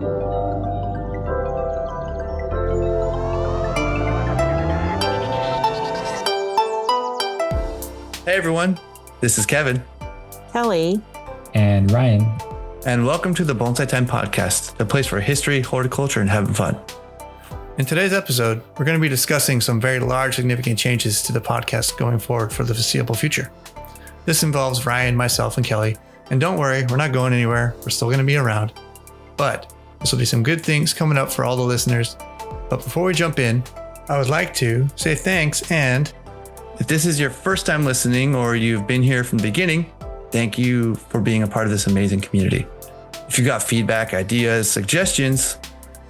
Hey everyone, this is Kevin. Kelly. And Ryan. And welcome to the Bonsai Time Podcast, the place for history, horticulture, and having fun. In today's episode, we're going to be discussing some very large, significant changes to the podcast going forward for the foreseeable future. This involves Ryan, myself, and Kelly. And don't worry, we're not going anywhere. We're still going to be around. But this will be some good things coming up for all the listeners. But before we jump in, I would like to say thanks. And if this is your first time listening or you've been here from the beginning, thank you for being a part of this amazing community. If you've got feedback, ideas, suggestions,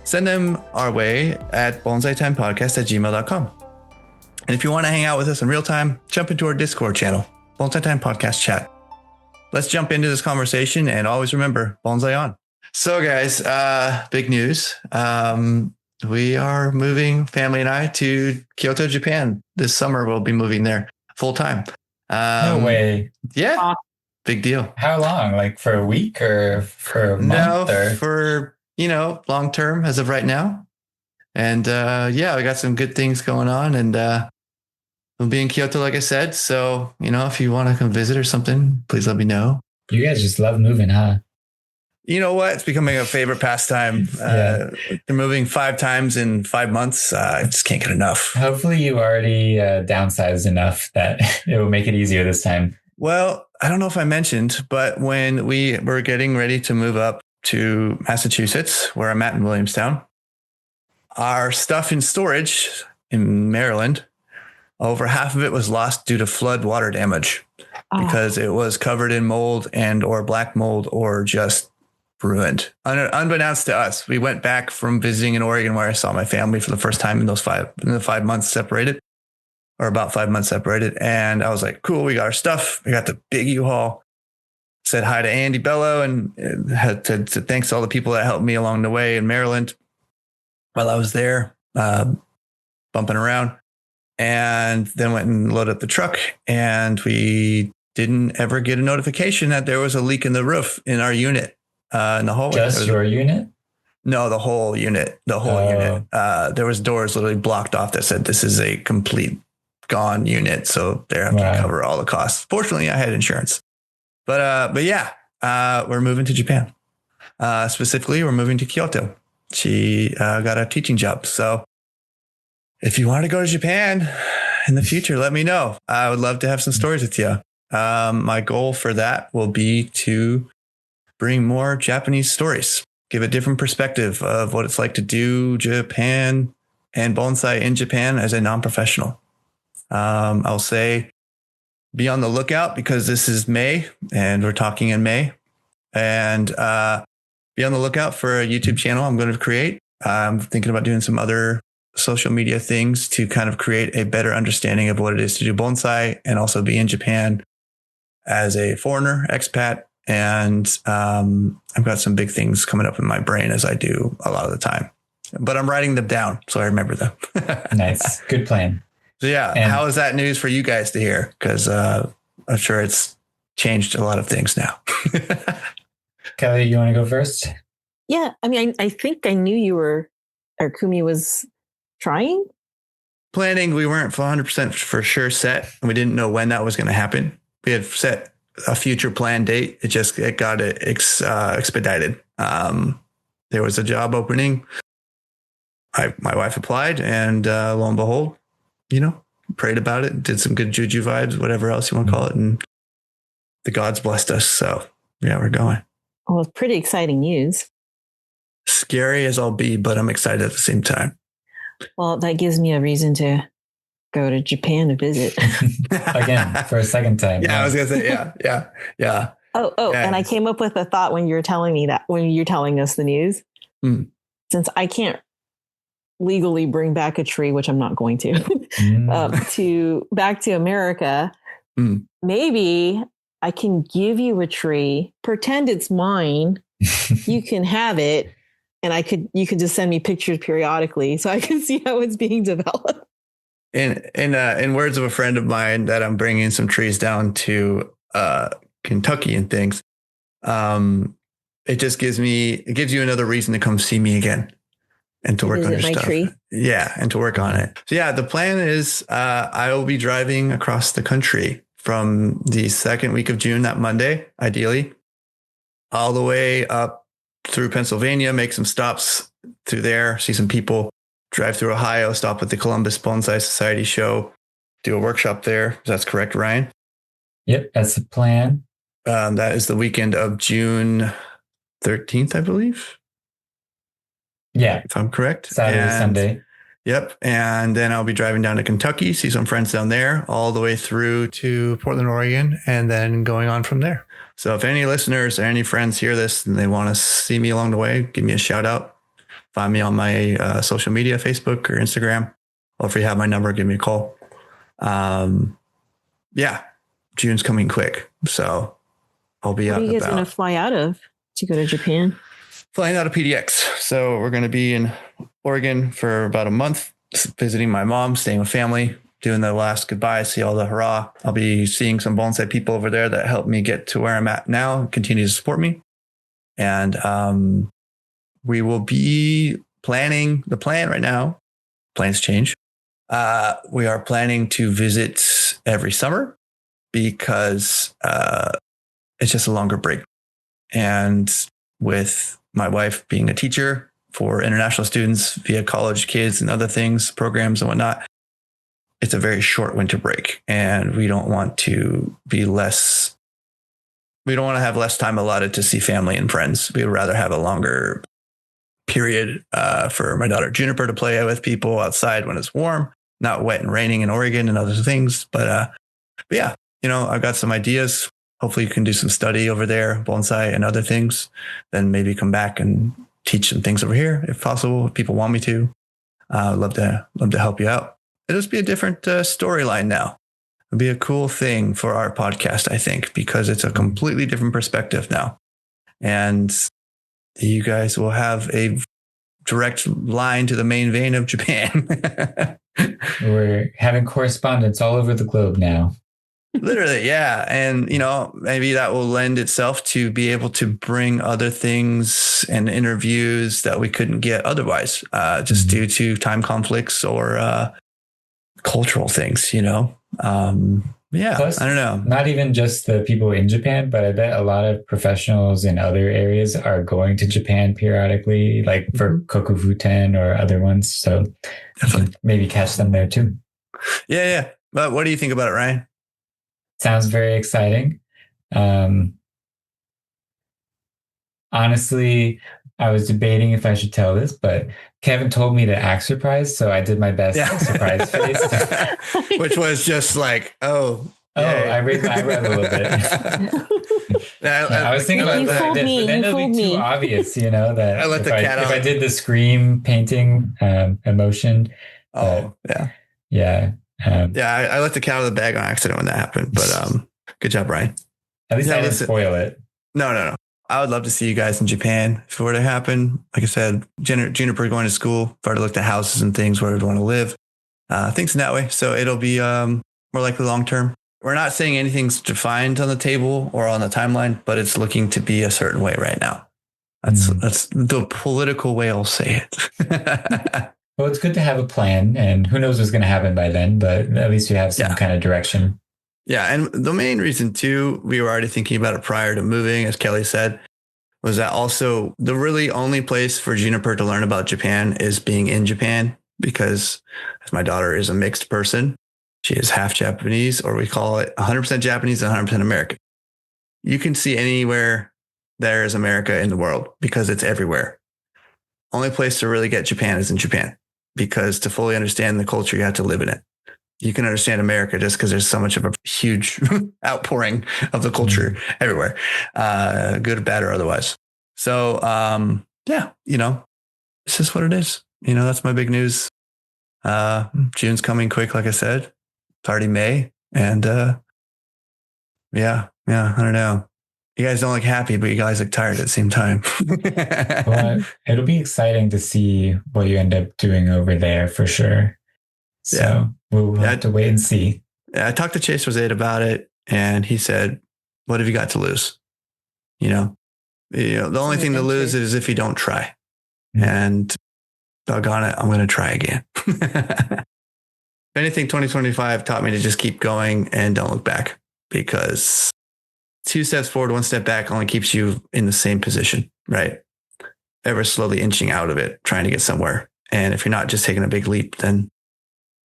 send them our way at bonsai-time-podcast@gmail.com. And if you want to hang out with us in real time, jump into our Discord channel, Bonsai Time Podcast Chat. Let's jump into this conversation and always remember, Bonsai on. So guys, big news. We are moving, family and I, to Kyoto, Japan. This summer, we'll be moving there full time. No way. Yeah, big deal. How long? Like for a week or for a month? No, for, long term as of right now. And we got some good things going on. And we'll be in Kyoto, like I said. So, if you want to come visit or something, please let me know. You guys just love moving, huh? You know what? It's becoming a favorite pastime. They're moving 5 times in 5 months. I just can't get enough. Hopefully you already downsized enough that it will make it easier this time. Well, I don't know if I mentioned, but when we were getting ready to move up to Massachusetts, where I'm at in Williamstown, our stuff in storage in Maryland, over half of it was lost due to flood water damage because it was covered in mold and or black mold or just ruined. Unbeknownst to us, we went back from visiting in Oregon where I saw my family for the first time in the 5 months separated, or about 5 months separated. And I was like, cool, we got our stuff. We got the big U-Haul. Said hi to Andy Bello and had to thanks to all the people that helped me along the way in Maryland while I was there, bumping around. And then went and loaded up the truck, and we didn't ever get a notification that there was a leak in the roof in our unit. In the hallway. Just your unit? No, the whole unit. Unit. There was doors literally blocked off that said this is a complete gone unit, so they're having to cover all the costs. Fortunately, I had insurance. But we're moving to Japan. Specifically, we're moving to Kyoto. She got a teaching job. So if you want to go to Japan in the future, let me know. I would love to have some stories with you. My goal for that will be to bring more Japanese stories, give a different perspective of what it's like to do Japan and bonsai in Japan as a non-professional. I'll say be on the lookout because this is May and we're talking in May, and be on the lookout for a YouTube channel I'm going to create. I'm thinking about doing some other social media things to kind of create a better understanding of what it is to do bonsai and also be in Japan as a foreigner, expat. And I've got some big things coming up in my brain as I do a lot of the time, but I'm writing them down so I remember them. Nice. Good plan. So how is that news for you guys to hear? Because I'm sure it's changed a lot of things now. Kelly, you want to go first? Yeah. I mean, I think I knew you were, or Kumi was trying. Planning, we weren't 100% for sure set. And we didn't know when that was going to happen. We had set a future planned date. It got expedited. There was a job opening. My wife applied, and lo and behold, prayed about it, did some good juju vibes, whatever else you want to call it, and the gods blessed us. So yeah, we're going. Well, it's pretty exciting news. Scary as I'll be, but I'm excited at the same time. Well, that gives me a reason to go to Japan to visit. Again, for a second time. Yeah, I was going to say, yeah. Oh, yeah. And I came up with a thought when you were telling me that, when you're telling us the news. Since I can't legally bring back a tree, which I'm not going to, back to America, maybe I can give you a tree, pretend it's mine, you can have it, and you could just send me pictures periodically so I can see how it's being developed. In words of a friend of mine that I'm bringing some trees down to Kentucky and things, it just gives you another reason to come see me again and to work on your stuff. Tree. Yeah. And to work on it. So yeah, the plan is, I will be driving across the country from the second week of June, that Monday, ideally, all the way up through Pennsylvania, make some stops through there, see some people, drive through Ohio, stop at the Columbus Bonsai Society show, do a workshop there. That's correct, Ryan? Yep, that's the plan. That is the weekend of June 13th, I believe. Yeah. If I'm correct. Saturday, Sunday. Yep. And then I'll be driving down to Kentucky, see some friends down there, all the way through to Portland, Oregon, and then going on from there. So if any listeners or any friends hear this and they want to see me along the way, give me a shout out. Find me on my social media, Facebook or Instagram. Or if you have my number, give me a call. Yeah, June's coming quick. So I'll be out and about. Where are you guys going to fly out of to go to Japan? Flying out of PDX. So we're going to be in Oregon for about a month, visiting my mom, staying with family, doing the last goodbye, see all the hurrah. I'll be seeing some bonsai people over there that helped me get to where I'm at now and continue to support me. And we will be planning the plan right now. Plans change. We are planning to visit every summer because it's just a longer break. And with my wife being a teacher for international students via college kids and other things, programs and whatnot, it's a very short winter break. And we don't want to have less time allotted to see family and friends. We would rather have a longer period for my daughter Juniper to play with people outside when it's warm, not wet and raining in Oregon and other things. But yeah, I've got some ideas. Hopefully you can do some study over there, bonsai and other things, then maybe come back and teach some things over here if possible, if people want me to. I'd love to help you out. It'll just be a different storyline now. It'll be a cool thing for our podcast, I think, because it's a completely different perspective now. And you guys will have a direct line to the main vein of Japan. We're having correspondence all over the globe now. Literally, yeah. And, maybe that will lend itself to be able to bring other things and interviews that we couldn't get otherwise, just due to time conflicts or cultural things, Yeah, plus, I don't know. Not even just the people in Japan, but I bet a lot of professionals in other areas are going to Japan periodically, like for Kokufuten or other ones. So you can maybe catch them there too. Yeah. But what do you think about it, Ryan? Sounds very exciting. Honestly, I was debating if I should tell this, but Kevin told me to act surprised, so I did my best surprise face. Which was just like, I raised my eyebrow a little bit. I was thinking about that, but then it'll be too obvious, that I let if I did the scream painting emotion. Yeah. I let the cat out of the bag on accident when that happened, but good job, Ryan. At least I didn't spoil it. No. I would love to see you guys in Japan if it were to happen. Like I said, Juniper going to school, if I were to look at houses and things where we'd want to live, things in that way. So it'll be more likely long term. We're not saying anything's defined on the table or on the timeline, but it's looking to be a certain way right now. That's the political way I'll say it. Well, it's good to have a plan, and who knows what's going to happen by then, but at least you have some kind of direction. Yeah. And the main reason too, we were already thinking about it prior to moving, as Kelly said, was that also the really only place for Juniper to learn about Japan is being in Japan, because as my daughter is a mixed person, she is half Japanese, or we call it 100% Japanese and 100% American. You can see anywhere there is America in the world because it's everywhere. Only place to really get Japan is in Japan, because to fully understand the culture, you have to live in it. You can understand America just because there's so much of a huge outpouring of the culture everywhere, good, bad, or otherwise. So, it's just what it is. That's my big news. June's coming quick, like I said. It's already May. And I don't know. You guys don't look happy, but you guys look tired at the same time. Well, it'll be exciting to see what you end up doing over there for sure. So we'll have to wait and see. I talked to Chase Rosade about it, and he said, what have you got to lose? The only thing to lose is if you don't try. Mm-hmm. And doggone it, I'm going to try again. If anything, 2025 taught me to just keep going and don't look back, because 2 steps forward, 1 step back only keeps you in the same position, right? Ever slowly inching out of it, trying to get somewhere. And if you're not just taking a big leap, then,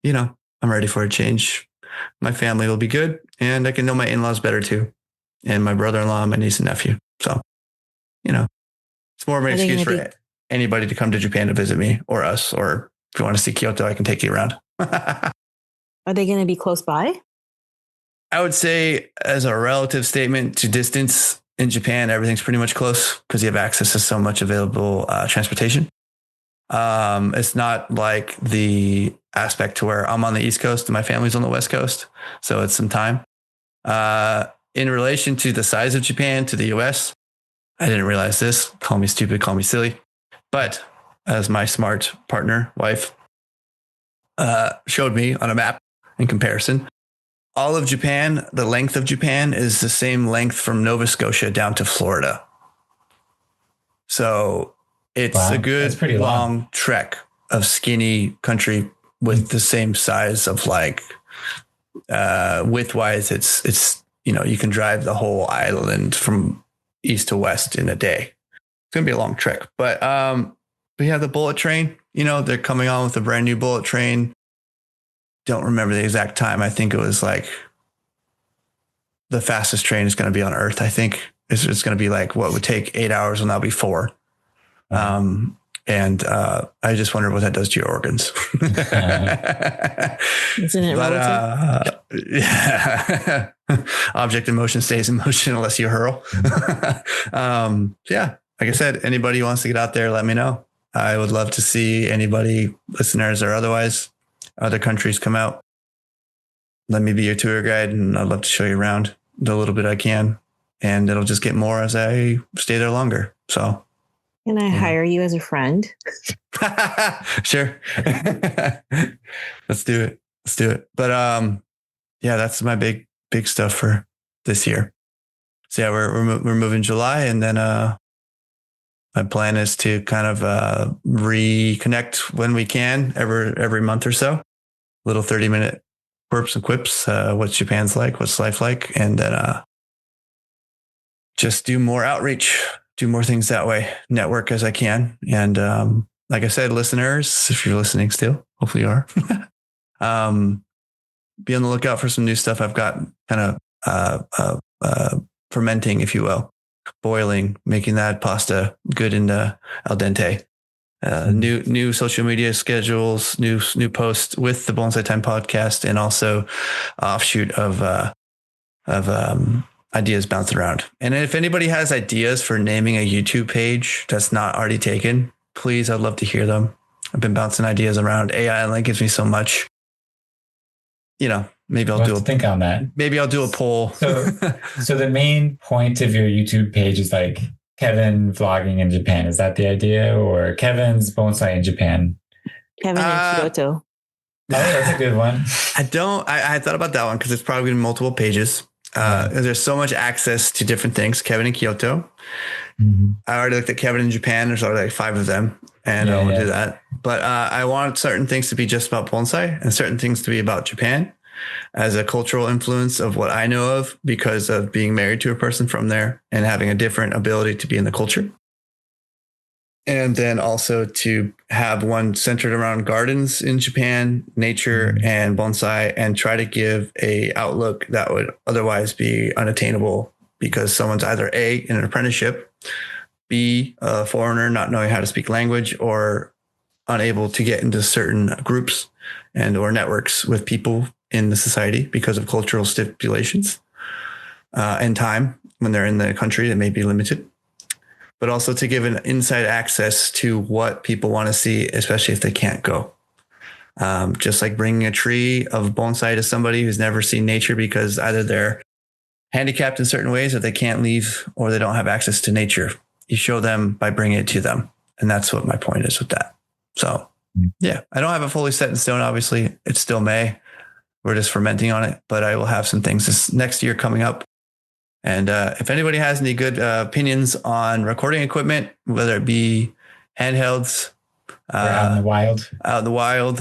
I'm ready for a change. My family will be good, and I can know my in-laws better too. And my brother-in-law, my niece and nephew. So, it's more of an excuse for anybody to come to Japan to visit me or us, or if you want to see Kyoto, I can take you around. Are they going to be close by? I would say, as a relative statement to distance in Japan, everything's pretty much close because you have access to so much available transportation. It's not like the aspect to where I'm on the East Coast and my family's on the West Coast. So it's some time. In relation to the size of Japan to the US, I didn't realize this. Call me stupid, call me silly. But as my smart partner, wife, showed me on a map in comparison, all of Japan, the length of Japan is the same length from Nova Scotia down to Florida. So it's a good long trek of skinny country with the same size of width wise. It's you can drive the whole island from east to west in a day. It's going to be a long trek, but we have the bullet train, they're coming on with a brand new bullet train. Don't remember the exact time. I think it was the fastest train is going to be on Earth. I think it's going to be what would take 8 hours will now be 4. And I just wonder what that does to your organs. Isn't it relative? Yeah. Object in motion stays in motion unless you hurl. Yeah. Like I said, anybody who wants to get out there, let me know. I would love to see anybody, listeners or otherwise, other countries come out. Let me be your tour guide, and I'd love to show you around the little bit I can. And it'll just get more as I stay there longer. So. Can I hire you as a friend? Sure. Let's do it. But that's my big stuff for this year. So yeah, we're moving July, and then my plan is to kind of reconnect when we can every month or so. Little 30-minute quirps and quips. What's Japan's like? What's life like? And then just do more outreach. Do more things that way, network as I can. And like I said, listeners, if you're listening still, hopefully you are, be on the lookout for some new stuff. I've got kind of fermenting, if you will, boiling, making that pasta good in al dente. New social media schedules, new posts with the Bonsai Time Podcast, and also offshoot of ideas bouncing around. And if anybody has ideas for naming a YouTube page that's not already taken, please, I'd love to hear them. I've been bouncing ideas around. AI only gives me so much. Maybe I'll think on that. Maybe I'll do a poll. So the main point of your YouTube page is Kevin vlogging in Japan. Is that the idea? Or Kevin's bonsai in Japan? Kevin in Kyoto. Oh, that's a good one. I thought about that one because it's probably in multiple pages. There's so much access to different things. Kevin in Kyoto. Mm-hmm. I already looked at Kevin in Japan. There's already 5 of them, and I won't do that. But I want certain things to be just about bonsai and certain things to be about Japan as a cultural influence of what I know of because of being married to a person from there and having a different ability to be in the culture. And then also to have one centered around gardens in Japan, nature and bonsai, and try to give a outlook that would otherwise be unattainable because someone's either A, in an apprenticeship, B, a foreigner not knowing how to speak language, or unable to get into certain groups and or networks with people in the society because of cultural stipulations and time when they're in the country that may be limited. But also to give an inside access to what people want to see, especially if they can't go. Just like bringing a tree of bonsai to somebody who's never seen nature because either they're handicapped in certain ways or they can't leave or they don't have access to nature. You show them by bringing it to them. And that's what my point is with that. So yeah, I don't have it fully set in stone. Obviously, it's still May. We're just fermenting on it, but I will have some things this next year coming up. And if anybody has any good opinions on recording equipment, whether it be handhelds, out in the wild,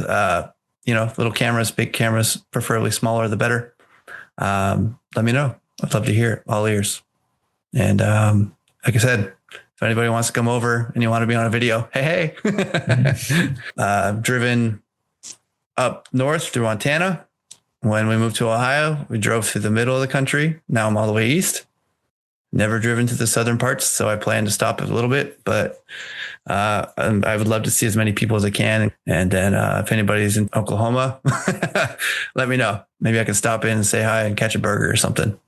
little cameras, big cameras, preferably smaller, the better. Let me know. I'd love to hear it. All ears. And like I said, if anybody wants to come over and you want to be on a video, hey. I've driven up north through Montana. When we moved to Ohio, we drove through the middle of the country. Now I'm all the way east. Never driven to the southern parts, so I plan to stop a little bit. But I would love to see as many people as I can. And then if anybody's in Oklahoma, let me know. Maybe I can stop in and say hi and catch a burger or something.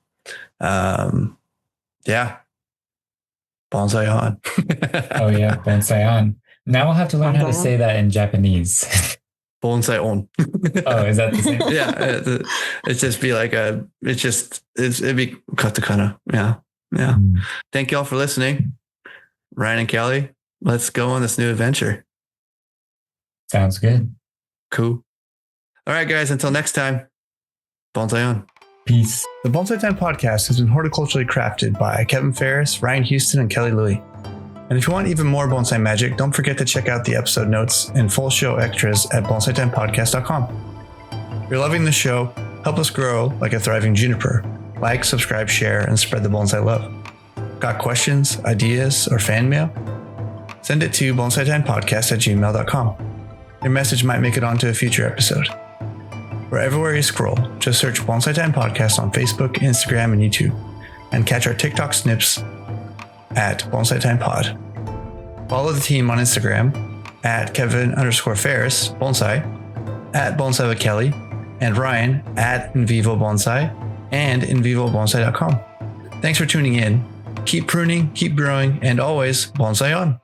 Yeah. Bonsai on. Oh, yeah. Bonsai on. Now we'll have to learn how to say that in Japanese. Bonsai on. Oh, is that the same? Yeah. It's just be like it'd be katakana. Yeah. Yeah. Thank you all for listening. Ryan and Kelly, let's go on this new adventure. Sounds good. Cool. All right, guys. Until next time, Bonsai on. Peace. The Bonsai Time Podcast has been horticulturally crafted by Kevin Ferris, Ryan Houston, and Kelly Louie. And if you want even more bonsai magic, don't forget to check out the episode notes and full show extras at bonsai-timepodcast.com. If you're loving the show, help us grow like a thriving juniper. Like, subscribe, share, and spread the bonsai love. Got questions, ideas, or fan mail? Send it to bonsai-timepodcast@gmail.com. Your message might make it onto a future episode. We're everywhere you scroll. Just search Bonsai Time Podcast on Facebook, Instagram, and YouTube. And catch our TikTok snips at Bonsai Time Pod. Follow the team on Instagram at Kevin_Ferris Bonsai, at Bonsai with Kelly, and Ryan at Invivo Bonsai and InvivoBonsai.com. Thanks for tuning in. Keep pruning, keep growing, and always bonsai on.